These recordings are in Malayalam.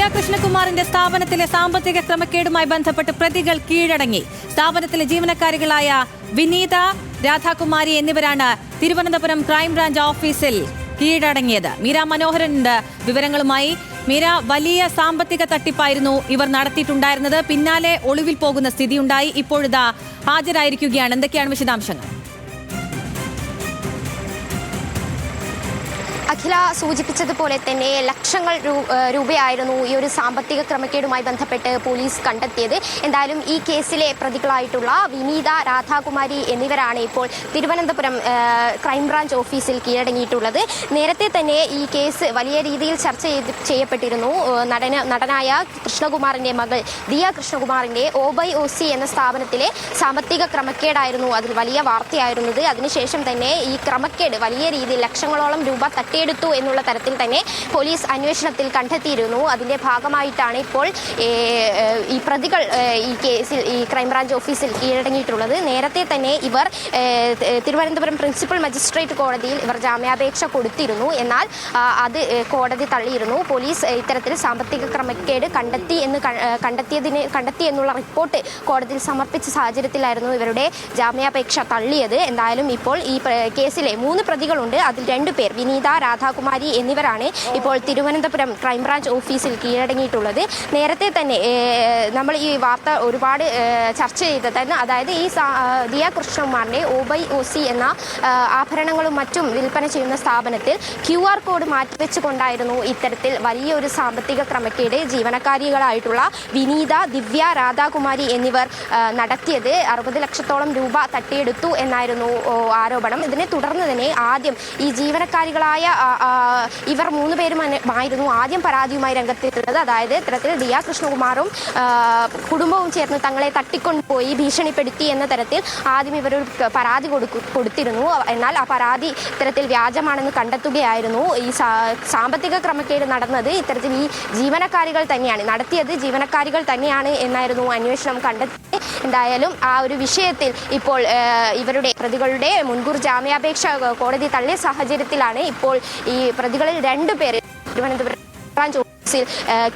ദിയ കൃഷ്ണകുമാറിന്റെ സ്ഥാപനത്തിലെ സാമ്പത്തിക ക്രമക്കേടുമായി ബന്ധപ്പെട്ട് പ്രതികൾ കീഴടങ്ങി. സ്ഥാപനത്തിലെ ജീവനക്കാരികളായ വിനീത, രാധാകുമാരി എന്നിവരാണ് തിരുവനന്തപുരം ക്രൈംബ്രാഞ്ച് ഓഫീസിൽ കീഴടങ്ങിയത്. മീര മനോഹരനുണ്ട് വിവരങ്ങളുമായി. മീര, വലിയ സാമ്പത്തിക തട്ടിപ്പായിരുന്നു ഇവർ നടത്തിയിട്ടുണ്ടായിരുന്നത്. പിന്നാലെ ഒളിവിൽ പോകുന്ന സ്ഥിതിയുണ്ടായി. ഇപ്പോഴിതാ ഹാജരായിരിക്കുകയാണ്. എന്തൊക്കെയാണ് വിശദാംശങ്ങൾ? അഖില സൂചിപ്പിച്ചതുപോലെ തന്നെ ലക്ഷങ്ങൾ രൂപയായിരുന്നു ഈ ഒരു സാമ്പത്തിക ക്രമക്കേടുമായി ബന്ധപ്പെട്ട് പോലീസ് കണ്ടെത്തിയത്. എന്തായാലും ഈ കേസിലെ പ്രതികളായിട്ടുള്ള വിനീത, രാധാകുമാരി എന്നിവരാണ് ഇപ്പോൾ തിരുവനന്തപുരം ക്രൈംബ്രാഞ്ച് ഓഫീസിൽ കീഴടങ്ങിയിട്ടുള്ളത്. നേരത്തെ തന്നെ ഈ കേസ് വലിയ രീതിയിൽ ചർച്ച ചെയ്യപ്പെട്ടിരുന്നു. നടനായ കൃഷ്ണകുമാറിന്റെ മകൾ ദിയ കൃഷ്ണകുമാറിന്റെ OBOC എന്ന സ്ഥാപനത്തിലെ സാമ്പത്തിക ക്രമക്കേടായിരുന്നു അതിൽ വലിയ വാർത്തയായിരുന്നത്. അതിനുശേഷം തന്നെ ഈ ക്രമക്കേട് വലിയ രീതിയിൽ ലക്ഷങ്ങളോളം രൂപ തട്ടിയെടുത്തു എന്നുള്ള തരത്തിൽ തന്നെ പോലീസ് അന്വേഷണത്തിൽ കണ്ടെത്തിയിരുന്നു. അതിന്റെ ഭാഗമായിട്ടാണ് ഇപ്പോൾ ഈ പ്രതികൾ ഈ കേസിൽ ഈ ക്രൈംബ്രാഞ്ച് ഓഫീസിൽ കീഴടങ്ങിയിട്ടുള്ളത്. നേരത്തെ തന്നെ ഇവർ തിരുവനന്തപുരം പ്രിൻസിപ്പൽ മജിസ്ട്രേറ്റ് കോടതിയിൽ ഇവർ ജാമ്യാപേക്ഷ കൊടുത്തിരുന്നു. എന്നാൽ അത് കോടതി തള്ളിയിരുന്നു. പോലീസ് ഇത്തരത്തിൽ സാമ്പത്തിക ക്രമക്കേട് കണ്ടെത്തി എന്നുള്ള റിപ്പോർട്ട് കോടതിയിൽ സമർപ്പിച്ച സാഹചര്യത്തിലായിരുന്നു ഇവരുടെ ജാമ്യാപേക്ഷ തള്ളിയത്. എന്തായാലും ഇപ്പോൾ ഈ കേസിലെ 3 പ്രതികളുണ്ട്. അതിൽ 2 പേർ വിനീത, രാധാകുമാരി എന്നിവരാണ് ഇപ്പോൾ തിരുവനന്തപുരം ക്രൈംബ്രാഞ്ച് ഓഫീസിൽ കീഴടങ്ങിയിട്ടുള്ളത്. നേരത്തെ തന്നെ നമ്മൾ ഈ വാർത്ത ഒരുപാട് ചർച്ച ചെയ്തതാണ്. അതായത് ഈ ദിയ കൃഷ്ണകുമാറിന്റെ OBOC എന്ന ആഭരണങ്ങളും മറ്റും വിൽപ്പന ചെയ്യുന്ന സ്ഥാപനത്തിൽ QR കോഡ് മാറ്റിവെച്ചുകൊണ്ടായിരുന്നു ഇത്തരത്തിൽ വലിയൊരു സാമ്പത്തിക ക്രമക്കേട് ജീവനക്കാരികളായിട്ടുള്ള വിനീത, ദിവ്യ, രാധാകുമാരി എന്നിവർ നടത്തിയത്. 60 ലക്ഷത്തോളം രൂപ തട്ടിയെടുത്തു എന്നായിരുന്നു ആരോപണം. ഇതിനെ തുടർന്ന് തന്നെ ആദ്യം ഈ ജീവനക്കാരികളായ ഇവർ 3 പേരുമായിരുന്നു ആദ്യം പരാതിയുമായി രംഗത്തെത്തുന്നത്. അതായത് ഇത്തരത്തിൽ ദിയ കൃഷ്ണകുമാറും കുടുംബവും ചേർന്ന് തങ്ങളെ തട്ടിക്കൊണ്ടുപോയി ഭീഷണിപ്പെടുത്തി എന്ന തരത്തിൽ ആദ്യം ഇവരൊരു പരാതി കൊടുത്തിരുന്നു. എന്നാൽ ആ പരാതി ഇത്തരത്തിൽ വ്യാജമാണെന്ന് കണ്ടെത്തുകയായിരുന്നു. ഈ സാമ്പത്തിക ക്രമക്കേട് നടന്നത് ഇത്തരത്തിൽ ഈ ജീവനക്കാരികൾ തന്നെയാണ് നടത്തിയത് എന്നായിരുന്നു അന്വേഷണം കണ്ടെത്തി. എന്തായാലും ആ ഒരു വിഷയത്തിൽ ഇപ്പോൾ ഇവരുടെ പ്രതികളുടെ മുൻകൂർ ജാമ്യാപേക്ഷ കോടതി തള്ളിയ സാഹചര്യത്തിലാണ് ഇപ്പോൾ ഈ പ്രതികളിൽ 2 പേര് തിരുവനന്തപുരം ബ്രാഞ്ച് ഓഫീസിൽ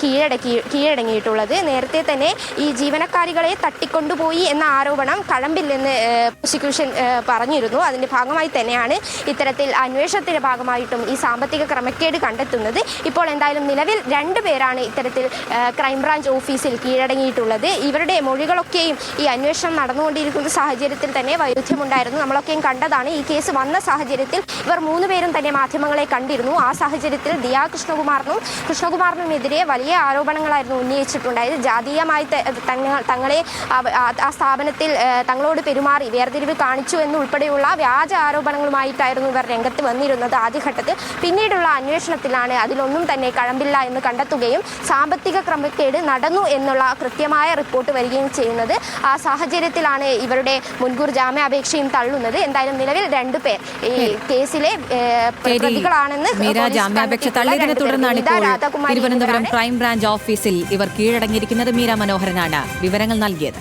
കീഴടങ്ങിയിട്ടുള്ളത്. നേരത്തെ തന്നെ ഈ ജീവനക്കാരികളെ തട്ടിക്കൊണ്ടുപോയി എന്ന ആരോപണം കഴമ്പില്ലെന്ന് പ്രോസിക്യൂഷൻ പറഞ്ഞിരുന്നു. അതിന്റെ ഭാഗമായി തന്നെയാണ് ഇത്തരത്തിൽ അന്വേഷണത്തിന്റെ ഭാഗമായിട്ടും ഈ സാമ്പത്തിക ക്രമക്കേട് കണ്ടെത്തുന്നത്. ഇപ്പോൾ എന്തായാലും നിലവിൽ 2 പേരാണ് ഇത്തരത്തിൽ ക്രൈംബ്രാഞ്ച് ഓഫീസിൽ കീഴടങ്ങിയിട്ടുള്ളത്. ഇവരുടെ മൊഴികളൊക്കെയും ഈ അന്വേഷണം നടന്നുകൊണ്ടിരിക്കുന്ന സാഹചര്യത്തിൽ തന്നെ വൈരുദ്ധ്യമുണ്ടായിരുന്നു. നമ്മളൊക്കെയും കണ്ടതാണ്. ഈ കേസ് വന്ന സാഹചര്യത്തിൽ ഇവർ 3 പേരും തന്നെ മാധ്യമങ്ങളെ കണ്ടിരുന്നു. ആ സാഹചര്യത്തിൽ ദിയ കൃഷ്ണകുമാറിനുമെതിരെ വലിയ ആരോപണങ്ങളായിരുന്നു ഉന്നയിച്ചിട്ടുണ്ടായത്. ജാതീയമായി തങ്ങളെ ആ സ്ഥാപനത്തിൽ തങ്ങളോട് പെരുമാറി വേർതിരിവ് കാണിച്ചു എന്നുൾപ്പെടെയുള്ള വ്യാജ ആരോപണങ്ങളുമായിട്ടായിരുന്നു ഇവർ രംഗത്ത് വന്നിരുന്നത് ആദ്യഘട്ടത്തിൽ. പിന്നീടുള്ള അന്വേഷണത്തിലാണ് അതിലൊന്നും തന്നെ കഴമ്പില്ല എന്ന് കണ്ടെത്തുകയും സാമ്പത്തിക ക്രമക്കേട് നടന്നു എന്നുള്ള കൃത്യമായ റിപ്പോർട്ട് വരികയും ചെയ്യുന്നത്. ആ സാഹചര്യത്തിലാണ് ഇവരുടെ മുൻകൂർ ജാമ്യാപേക്ഷയും തള്ളുന്നത്. എന്തായാലും നിലവിൽ 2 പേർ ഈ കേസിലെ പ്രതികളാണെന്ന് ജാമ്യാപേക്ഷ തള്ളിയതിനെ തുടർന്നാണ് തിരുവനന്തപുരം ക്രൈംബ്രാഞ്ച് ഓഫീസിൽ ഇവർ കീഴടങ്ങിയിരിക്കുന്നത്. മീര മനോഹരനാണ് വിവരങ്ങൾ നൽകിയത്.